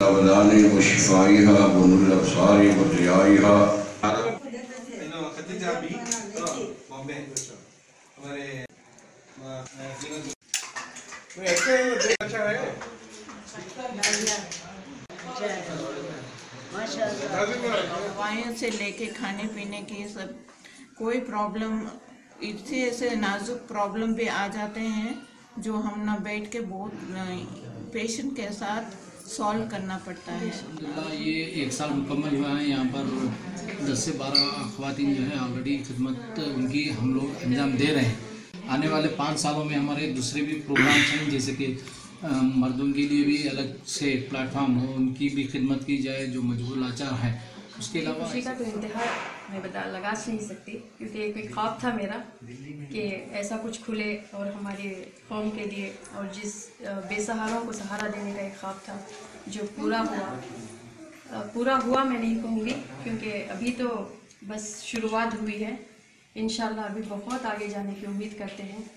अबदानी व शिफाइहा व नूरुल अब्सारी व ज़ियाइहा। खतीजा भी बॉम्बे हमारे अच्छा है दवाइयों से लेके खाने पीने की सब कोई प्रॉब्लम, इससे ऐसे नाजुक प्रॉब्लम भी आ जाते हैं जो हम ना बैठ के बहुत पेशेंट के साथ सॉल्व करना पड़ता है। अल्हम्दुलिल्लाह ये 1 साल मुकम्मल हुआ है। यहाँ पर 10 से 12 ख़वातीन जो है ऑलरेडी खिदमत उनकी हम लोग अंजाम दे रहे हैं। आने वाले 5 सालों में हमारे दूसरे भी प्रोग्राम हैं, जैसे कि मर्दों के लिए भी अलग से प्लेटफॉर्म हो, उनकी भी खिदमत की जाए जो मजबूर लाचार हैं। उसके अलावा खुशी का तो इंतहा मैं लगा नहीं सकती, क्योंकि एक ख्वाब था मेरा कि ऐसा कुछ खुले और हमारे कौम के लिए, और जिस बेसहारों को सहारा देने का एक ख्वाब था जो पूरा हुआ मैं नहीं कहूँगी, क्योंकि अभी तो बस शुरुआत हुई है। इंशाल्लाह अभी बहुत आगे जाने की उम्मीद करते हैं।